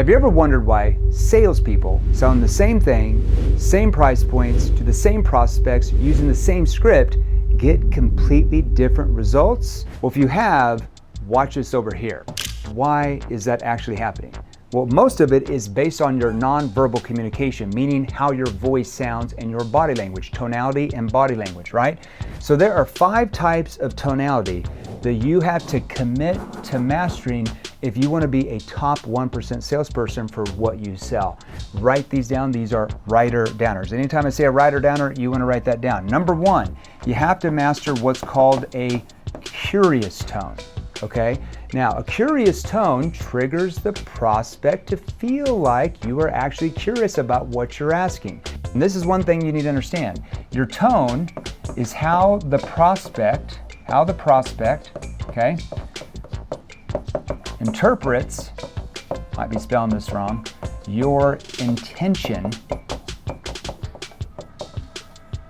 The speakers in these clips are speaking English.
Have you ever wondered why salespeople selling the same thing, same price points to the same prospects using the same script get completely different results? Well, if you have, watch this over here. Why is that actually happening? Well, most of it is based on your nonverbal communication, meaning how your voice sounds and your body language, tonality and body language, right? So there are 5 types of tonality that you have to commit to mastering if you want to be a top 1% salesperson for what you sell. Write these down. These are writer-downers. Anytime I say a writer-downer, you want to write that down. Number 1, you have to master what's called a curious tone. Okay? Now, a curious tone triggers the prospect to feel like you are actually curious about what you're asking. And this is one thing you need to understand. Your tone is how the prospect, okay, interprets, might be spelling this wrong, your intention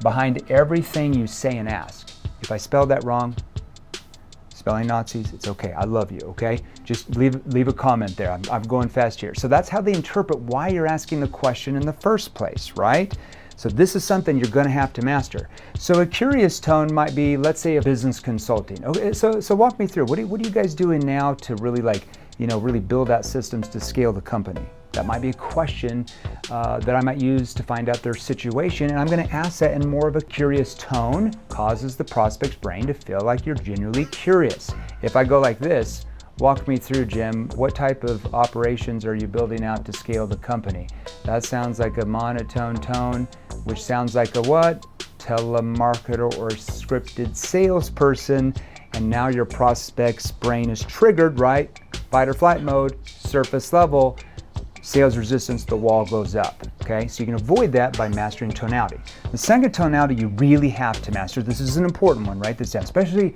behind everything you say and ask. If I spelled that wrong, spelling Nazis, it's okay. I love you, okay? Just leave a comment there. I'm going fast here. So that's how they interpret why you're asking the question in the first place, right? So this is something you're going to have to master. So a curious tone might be, let's say, a business consulting. Okay, so walk me through. What are you guys doing now to really really build out systems to scale the company? That might be a question that I might use to find out their situation, and I'm going to ask that in more of a curious tone. Causes the prospect's brain to feel like you're genuinely curious. If I go like this, walk me through, Jim, what type of operations are you building out to scale the company? That sounds like a monotone tone, which sounds like a what? Telemarketer or scripted salesperson, and now your prospect's brain is triggered, right? Fight or flight mode, surface level, sales resistance, the wall goes up, okay? So you can avoid that by mastering tonality. The second tonality you really have to master, this is an important one, write this down, especially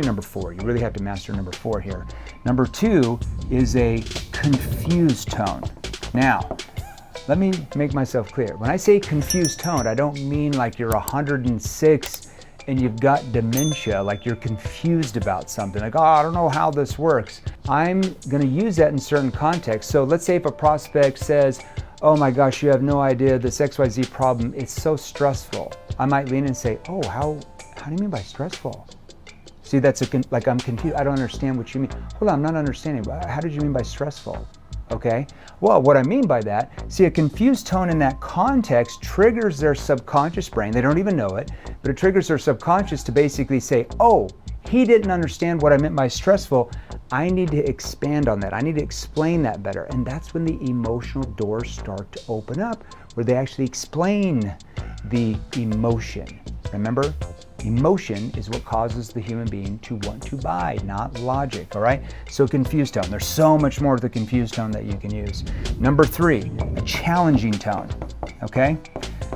number 4. You really have to master number 4 here. Number 2 is a confused tone. Now, let me make myself clear. When I say confused tone, I don't mean like you're 106 and you've got dementia, like you're confused about something, like, oh, I don't know how this works. I'm gonna use that in certain contexts. So let's say if a prospect says, oh my gosh, you have no idea this XYZ problem, it's so stressful. I might lean in and say, oh, how do you mean by stressful? See, that's like I'm confused, I don't understand what you mean. Hold on, I'm not understanding, how did you mean by stressful? Okay, well, what I mean by that, see, a confused tone in that context triggers their subconscious brain. They don't even know it, but it triggers their subconscious to basically say, oh, he didn't understand what I meant by stressful. I need to expand on that. I need to explain that better. And that's when the emotional doors start to open up, where they actually explain the emotion. Remember? Emotion is what causes the human being to want to buy, not logic, all right? So confused tone. There's so much more to the confused tone that you can use. Number 3, a challenging tone, okay?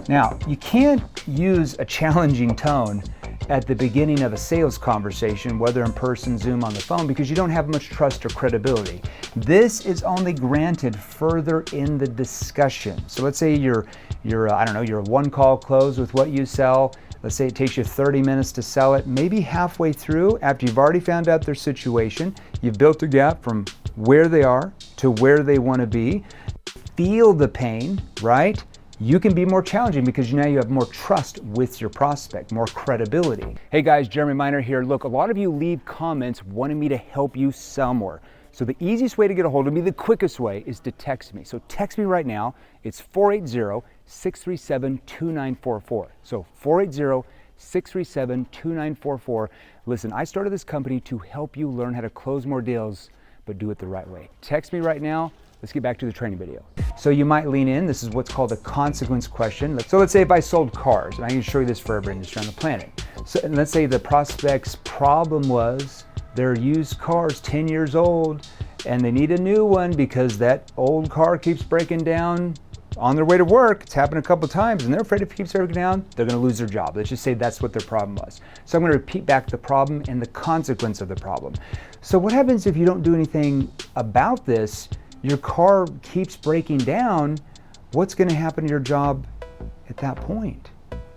Now, you can't use a challenging tone at the beginning of a sales conversation, whether in person, Zoom, on the phone, because you don't have much trust or credibility. This is only granted further in the discussion. So let's say you're a one-call close with what you sell. Let's say it takes you 30 minutes to sell it. Maybe halfway through, after you've already found out their situation, you've built a gap from where they are to where they want to be. Feel the pain, right? You can be more challenging because now you have more trust with your prospect, more credibility. Hey guys, Jeremy Miner here. Look, a lot of you leave comments wanting me to help you sell more. So the easiest way to get a hold of me, the quickest way, is to text me. So text me right now. It's 480-637-2944. So 480-637-2944. Listen, I started this company to help you learn how to close more deals, but do it the right way. Text me right now. Let's get back to the training video. So you might lean in. This is what's called a consequence question. So let's say if I sold cars, and I can show you this for every industry on the planet. So and let's say the prospect's problem was their used car's 10 years old and they need a new one because that old car keeps breaking down on their way to work. It's happened a couple of times and they're afraid if it keeps breaking down, they're gonna lose their job. Let's just say that's what their problem was. So I'm gonna repeat back the problem and the consequence of the problem. So what happens if you don't do anything about this? Your car keeps breaking down. What's gonna happen to your job at that point?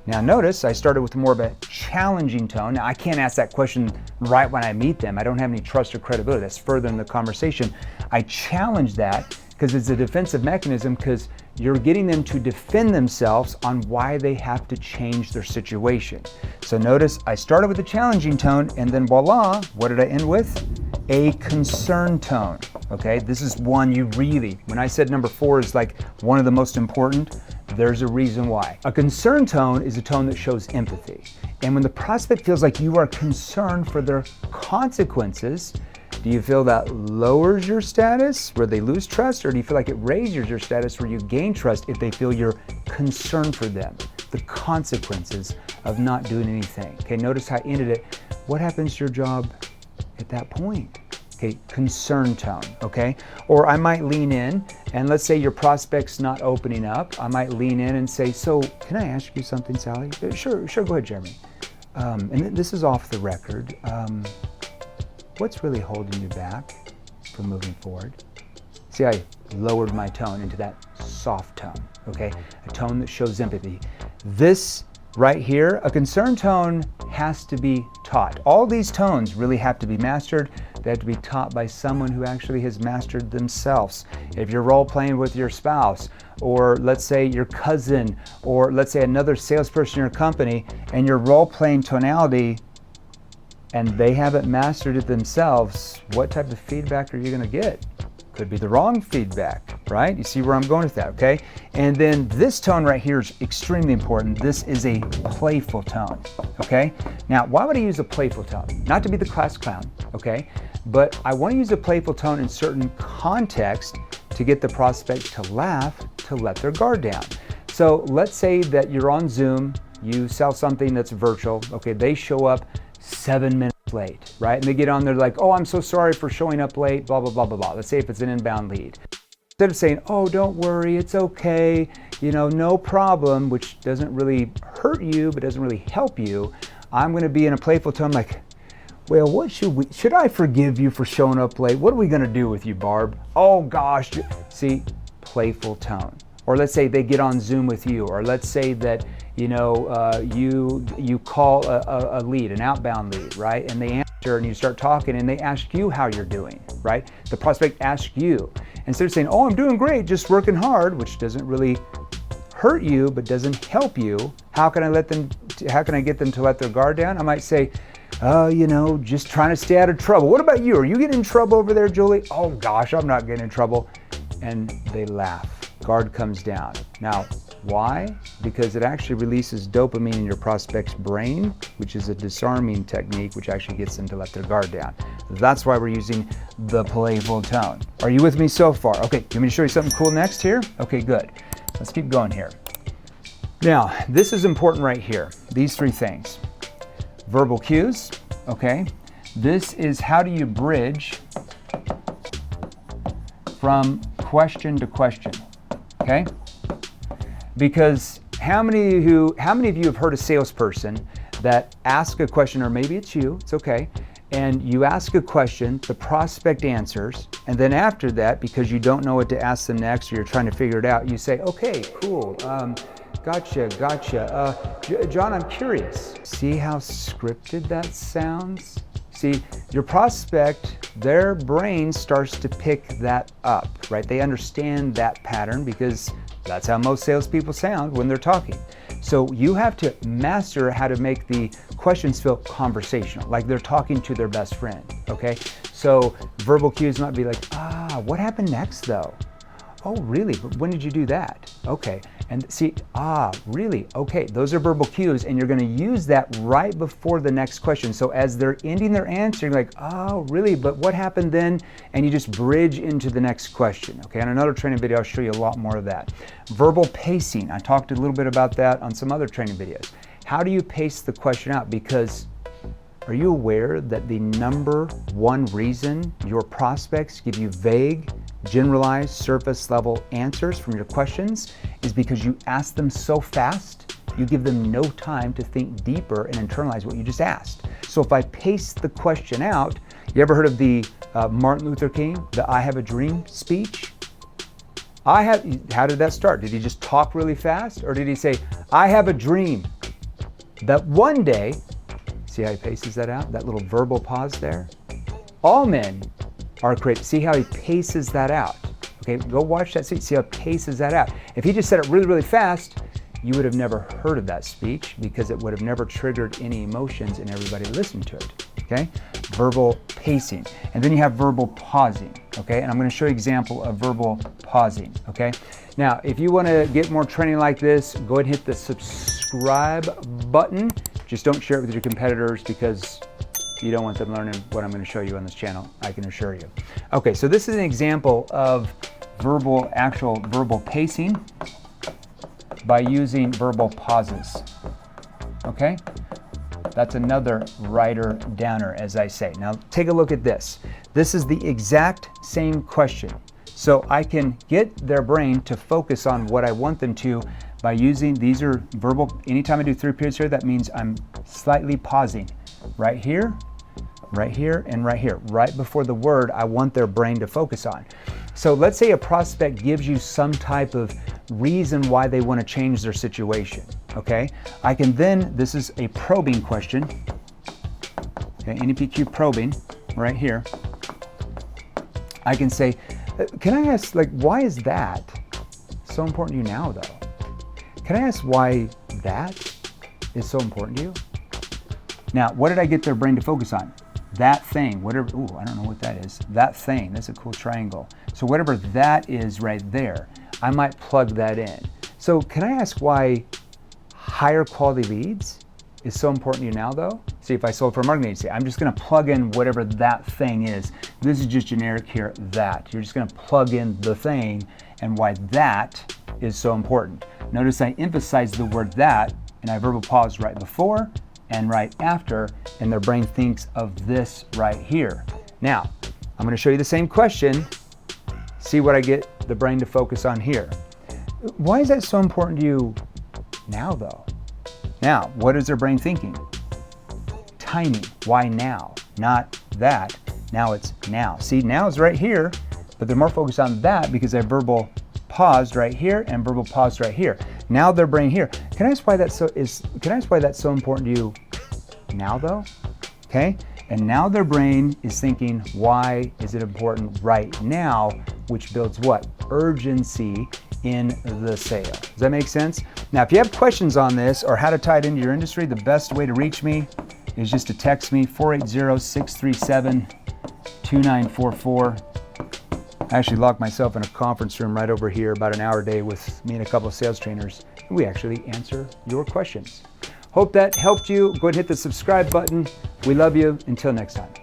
Now notice I started with more of a challenging tone. Now I can't ask that question right when I meet them. I don't have any trust or credibility. That's further in the conversation. I challenge that because it's a defensive mechanism, because you're getting them to defend themselves on why they have to change their situation. So notice I started with a challenging tone, and then voila, what did I end with? A concern tone. Okay, this is one you really, when I said number 4 is like one of the most important, there's a reason why. A concern tone is a tone that shows empathy. And when the prospect feels like you are concerned for their consequences, do you feel that lowers your status where they lose trust, or do you feel like it raises your status where you gain trust if they feel you're concerned for them, the consequences of not doing anything? Okay, notice how I ended it. What happens to your job at that point? Okay, concern tone, okay? Or I might lean in, and let's say your prospect's not opening up. I might lean in and say, so can I ask you something, Sally? Sure, go ahead, Jeremy. And this is off the record. What's really holding you back from moving forward? See, I lowered my tone into that soft tone, okay? A tone that shows empathy. This right here, a concern tone has to be taught. All these tones really have to be mastered. They have to be taught by someone who actually has mastered themselves. If you're role playing with your spouse, or let's say your cousin, or let's say another salesperson in your company, and you're role playing tonality and they haven't mastered it themselves, what type of feedback are you going to get? Could be the wrong feedback, right? You see where I'm going with that, okay? And then this tone right here is extremely important. This is a playful tone, okay? Now, why would I use a playful tone? Not to be the class clown, okay? But I want to use a playful tone in certain context to get the prospect to laugh, to let their guard down. So let's say that you're on Zoom, you sell something that's virtual, okay? They show up 7 minutes late, right? And they get on there like, oh, I'm so sorry for showing up late, blah, blah, blah, blah, blah. Let's say if it's an inbound lead. Instead of saying, oh, don't worry, it's okay, no problem, which doesn't really hurt you, but doesn't really help you, I'm going to be in a playful tone like, well, should I forgive you for showing up late? What are we going to do with you, Barb? Oh, gosh. See, playful tone. Or let's say they get on Zoom with you, or let's say that you call a lead, an outbound lead, right? And they answer, and you start talking, and they ask you how you're doing, right? The prospect asks you. Instead of saying, oh, I'm doing great, just working hard, which doesn't really hurt you, but doesn't help you, how can I get them to let their guard down? I might say, just trying to stay out of trouble. What about you? Are you getting in trouble over there, Julie? Oh gosh, I'm not getting in trouble. And they laugh. Guard comes down. Now, why? Because it actually releases dopamine in your prospect's brain, which is a disarming technique, which actually gets them to let their guard down. That's why we're using the playful tone. Are you with me so far? Okay, you want me to show you something cool next here? Okay, good. Let's keep going here. Now, this is important right here. These 3 things. Verbal cues, okay? This is how do you bridge from question to question, okay? Because how many of you have heard a salesperson that ask a question, or maybe it's you, it's okay, and you ask a question, the prospect answers, and then after that, because you don't know what to ask them next, or you're trying to figure it out, you say, okay, cool, gotcha. John, I'm curious. See how scripted that sounds? See, your prospect, their brain starts to pick that up, right? They understand that pattern because that's how most salespeople sound when they're talking. So you have to master how to make the questions feel conversational, like they're talking to their best friend, okay? So verbal cues might be like, what happened next though? Oh, really? But when did you do that? Okay. And see, really? Okay. Those are verbal cues, and you're going to use that right before the next question. So as they're ending their answer, you're like, oh, really? But what happened then? And you just bridge into the next question. Okay. On another training video, I'll show you a lot more of that. Verbal pacing. I talked a little bit about that on some other training videos. How do you pace the question out? Because are you aware that the number one reason your prospects give you vague, generalized, surface level answers from your questions is because you ask them so fast, you give them no time to think deeper and internalize what you just asked. So if I pace the question out, you ever heard of the Martin Luther King, the I Have a Dream speech? How did that start? Did he just talk really fast? Or did he say, I have a dream that one day, see how he paces that out? That little verbal pause there? All men are created. See how he paces that out, Okay, go watch that speech, see how it paces that out. If he just said it really, really fast, you would have never heard of that speech because it would have never triggered any emotions and everybody listened to it. Okay, verbal pacing. And then you have verbal pausing. Okay, and I'm going to show you an example of verbal pausing. Okay, now if you want to get more training like this, go ahead and hit the subscribe button. Just don't share it with your competitors because you don't want them learning what I'm going to show you on this channel, I can assure you. Okay, so this is an example of actual verbal pacing by using verbal pauses. Okay? That's another writer downer, as I say. Now take a look at this. This is the exact same question. So I can get their brain to focus on what I want them to by using, these are verbal, anytime I do 3 periods here, that means I'm slightly pausing. Right here, and right here, right before the word I want their brain to focus on. So let's say a prospect gives you some type of reason why they want to change their situation, okay? I can then, this is a probing question, okay, NPQ probing, right here. I can say, can I ask, like, why is that so important to you now, though? Can I ask why that is so important to you? Now, what did I get their brain to focus on? That thing, whatever, ooh, I don't know what that is. That thing, that's a cool triangle. So whatever that is right there, I might plug that in. So can I ask why higher quality leads is so important to you now though? See, if I sold for a marketing agency, I'm just gonna plug in whatever that thing is. This is just generic here, that. You're just gonna plug in the thing and why that is so important. Notice I emphasize the word that and I verbal pause right before and right after, and their brain thinks of this right here. Now, I'm gonna show you the same question, see what I get the brain to focus on here. Why is that so important to you now though? Now, what is their brain thinking? Timing, why now? Not that, now it's now. See, now is right here, but they're more focused on that because I verbal paused right here and verbal paused right here. Now their brain here. Can I ask why that's so important to you now though? Okay? And now their brain is thinking, why is it important right now? Which builds what? Urgency in the sale. Does that make sense? Now, if you have questions on this or how to tie it into your industry, the best way to reach me is just to text me 480-637-2944. I actually locked myself in a conference room right over here about an hour a day with me and a couple of sales trainers. And we actually answer your questions. Hope that helped you. Go ahead and hit the subscribe button. We love you. Until next time.